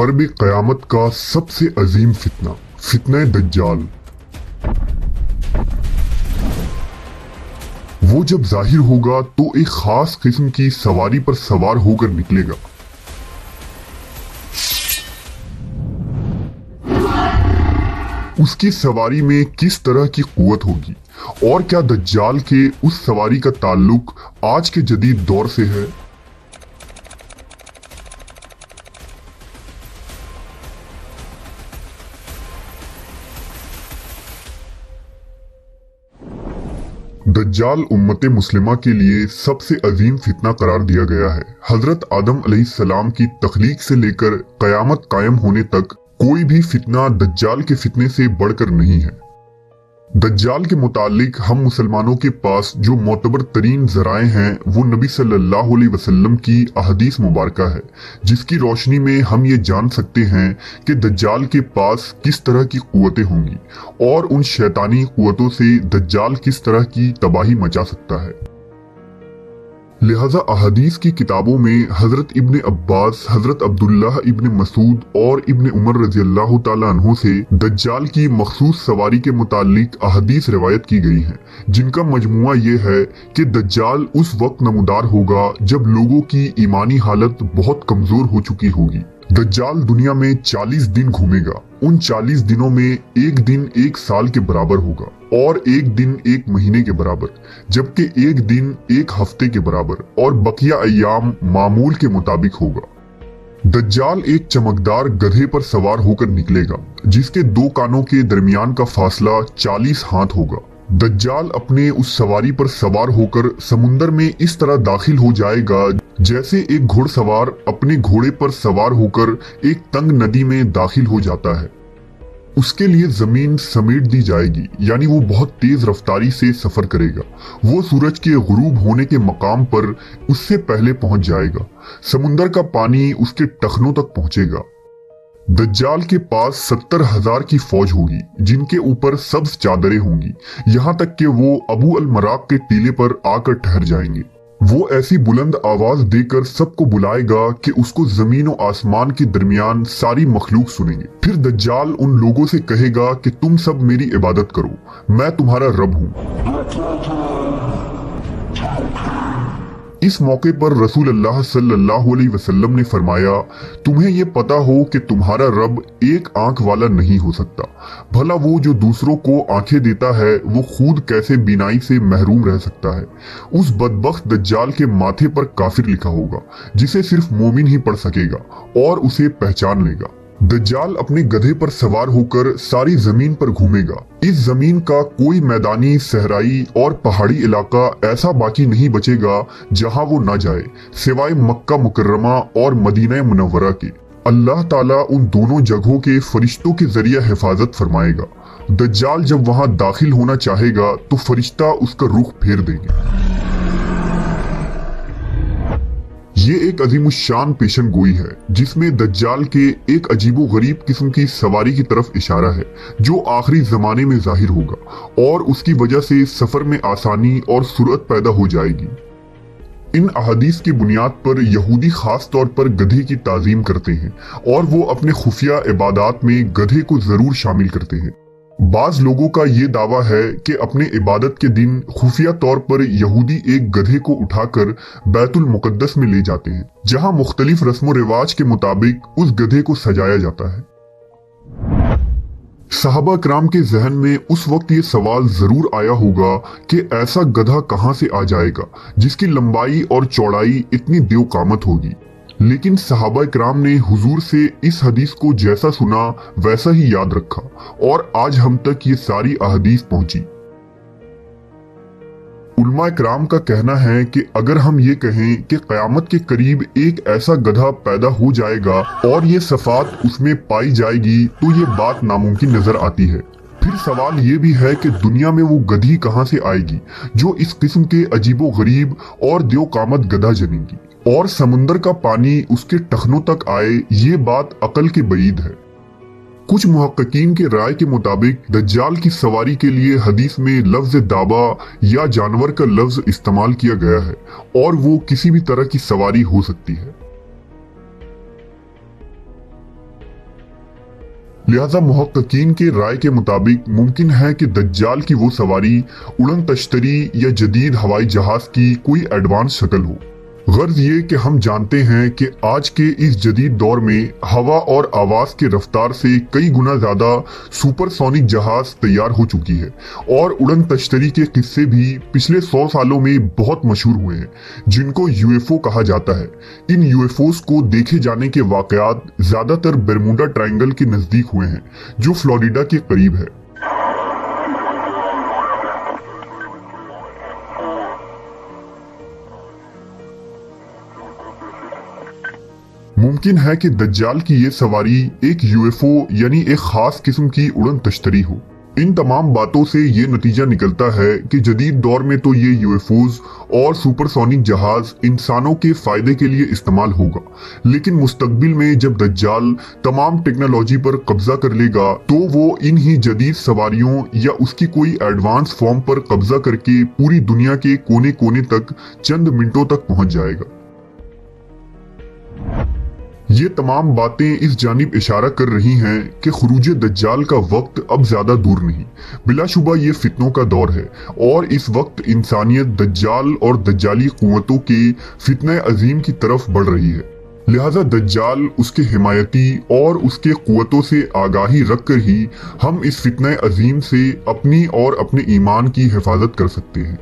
कर्ब क़यामत का सबसे अजीम फितना, फितना दज्जाल। वो जब जाहिर होगा तो एक खास किस्म की सवारी पर सवार होकर निकलेगा। उसकी सवारी में किस तरह की कुव्वत होगी और क्या दज्जाल के उस सवारी का ताल्लुक आज के जदीद दौर से है? दज्जाल उम्मत मुस्लिमा के लिए सबसे अजीम फितना करार दिया गया है। हजरत आदम अलैहिस्सलाम की तख्लीक से लेकर कयामत कायम होने तक कोई भी फितना दज्जाल के फितने से बढ़कर नहीं है। दज्जाल के मुतालिक हम मुसलमानों के पास जो मोतबर तरीन ज़राए हैं वो नबी सल्लल्लाहु अलैहि वसल्लम की अहदीस मुबारका है, जिसकी रोशनी में हम ये जान सकते हैं कि दज्जाल के पास किस तरह की कुव्वतें होंगी और उन शैतानी कुव्वतों से दज्जाल किस तरह की तबाही मचा सकता है। लिहाजा अहदीस की किताबों में हजरत इब्ने अब्बास, हजरत अब्दुल्लाह इब्ने मसूद और इब्ने उमर रज़ी अल्लाह तआला अन्हु से दज्जाल की मखसूस सवारी के मुतालिक अहदीस रिवायत की गई हैं, जिनका मजमुआ ये है कि दज्जाल उस वक्त नमूदार होगा जब लोगों की ईमानी हालत बहुत कमजोर हो चुकी होगी। दज्जाल दुनिया में 40 दिन घूमेगा। उन 40 दिनों में एक दिन एक साल के बराबर होगा और एक दिन एक महीने के बराबर, जबकि एक दिन एक हफ्ते के बराबर और बकिया अय्याम मामूल के मुताबिक होगा। दज्जाल एक चमकदार गधे पर सवार होकर निकलेगा, जिसके दो कानों के दरमियान का फासला 40 हाथ होगा। दज्जाल अपने उस सवारी पर सवार होकर समुंदर में इस तरह दाखिल हो जाएगा जैसे एक घुड़सवार अपने घोड़े पर सवार होकर एक तंग नदी में दाखिल हो जाता है। उसके लिए जमीन समेट दी जाएगी, यानी वो बहुत तेज रफ्तारी से सफर करेगा। वो सूरज के गुरूब होने के मकाम पर उससे पहले पहुंच जाएगा। समुंदर का पानी उसके टखनों तक पहुंचेगा। दज्जाल के पास 70,000 की फौज होगी, जिनके ऊपर सब्ज चादरें होंगी, यहाँ तक कि वो अबू अल मराक के टीले पर आकर ठहर जाएंगे। वो ऐसी बुलंद आवाज देकर सबको बुलाएगा कि उसको जमीन और आसमान के दरमियान सारी मखलूक सुनेंगे। फिर दज्जाल उन लोगों से कहेगा कि तुम सब मेरी इबादत करो, मैं तुम्हारा रब हूँ। इस मौके पर रसूल अल्लाह सल्लल्लाहु अलैहि वसल्लम ने फरमाया, तुम्हें ये पता हो कि तुम्हारा रब एक आंख वाला नहीं हो सकता। भला वो जो दूसरों को आंखें देता है वो खुद कैसे बीनाई से महरूम रह सकता है। उस बदबख्त दज्जाल के माथे पर काफिर लिखा होगा, जिसे सिर्फ मोमिन ही पढ़ सकेगा और उसे पहचान लेगा। दज्जाल अपने गधे पर सवार होकर सारी जमीन पर घूमेगा। इस जमीन का कोई मैदानी, सहराई और पहाड़ी इलाका ऐसा बाकी नहीं बचेगा जहां वो ना जाए, सिवाय मक्का मुकर्रमा और मदीना मुनव्वरा के। अल्लाह ताला उन दोनों जगहों के फरिश्तों के जरिए हिफाजत फरमाएगा। दज्जाल जब वहां दाखिल होना चाहेगा तो फरिश्ता उसका रुख फेर देंगे। ये एक अजीमुशान पेशन गोई है, जिसमें दज्जाल के एक अजीबो गरीब किस्म की सवारी की तरफ इशारा है, जो आखिरी जमाने में जाहिर होगा और उसकी वजह से सफर में आसानी और सुरत पैदा हो जाएगी। इन अहादीस की बुनियाद पर यहूदी खास तौर पर गधे की ताजीम करते हैं और वो अपने खुफिया इबादत में गधे को जरूर शामिल करते हैं। बाज लोगों का ये दावा है कि अपने इबादत के दिन खुफिया तौर पर यहूदी एक गधे को उठाकर बैतुल मुकद्दस में ले जाते हैं, जहां मुख्तलिफ रस्म रिवाज के मुताबिक उस गधे को सजाया जाता है। सहाबा कराम के जहन में उस वक्त ये सवाल जरूर आया होगा कि ऐसा गधा कहां से आ जाएगा जिसकी लंबाई और चौड़ाई इतनी देवकामत होगी। लेकिन सहाबा कराम ने हुजूर से इस हदीस को जैसा सुना वैसा ही याद रखा और आज हम तक ये सारी अहदीस पहुंची। उलमा कराम का कहना है कि अगर हम ये कहें कि क़यामत के करीब एक ऐसा गधा पैदा हो जाएगा और ये सफात उसमें पाई जाएगी तो ये बात नामुमकिन नजर आती है। फिर सवाल ये भी है कि दुनिया में वो गधी कहां से आएगी जो इस किस्म के अजीबो गरीब और देवकामत गधा जनेगी और समुंदर का पानी उसके टखनों तक आए। ये बात अकल के बईद है। कुछ मुहक्किकीन के राय के मुताबिक दज्जाल की सवारी के लिए हदीस में लफ्ज दाबा या जानवर का लफ्ज इस्तेमाल किया गया है और वो किसी भी तरह की सवारी हो सकती है। लिहाजा मुहक्किकीन के राय के मुताबिक मुमकिन है कि दज्जाल की वो सवारी उड़न तश्तरी या जदीद हवाई जहाज की कोई एडवांस शक्ल हो। गर्ज ये कि हम जानते हैं कि आज के इस जदीद दौर में हवा और आवाज के रफ्तार से कई गुना ज्यादा सुपरसोनिक जहाज तैयार हो चुकी है और उड़न तश्तरी के किस्से भी पिछले 100 सालों में बहुत मशहूर हुए हैं, जिनको यूएफओ कहा जाता है। इन यूएफओस को देखे जाने के वाकयात ज्यादातर बरमूडा ट्रायंगल के नजदीक हुए हैं, जो फ्लोरिडा के करीब है। मुमकिन है कि दज्जाल की ये सवारी एक यूएफओ यानी एक खास किस्म की उड़न तश्तरी हो। इन तमाम बातों से ये नतीजा निकलता है कि जदीद दौर में तो ये यूएफओस और सुपरसोनिक जहाज इंसानों के फायदे के लिए इस्तेमाल होगा, लेकिन मुस्तकबिल में जब दज्जाल तमाम टेक्नोलॉजी पर कब्जा कर लेगा तो वो इन ही जदीद सवारियों या उसकी कोई एडवांस फॉर्म पर कब्जा करके पूरी दुनिया के कोने कोने तक चंद मिनटों तक पहुंच जाएगा। ये तमाम बातें इस जानिब इशारा कर रही हैं कि खुरूज दज्जाल का वक्त अब ज्यादा दूर नहीं। बिलाशुबा ये फितनों का दौर है और इस वक्त इंसानियत दज्जाल और दज्जाली कुव्वतों के फितने अजीम की तरफ बढ़ रही है। लिहाजा दज्जाल, उसके हिमायती और उसके कुव्वतों से आगाही रखकर ही हम इस फितने अजीम से अपनी और अपने ईमान की हिफाजत कर सकते हैं।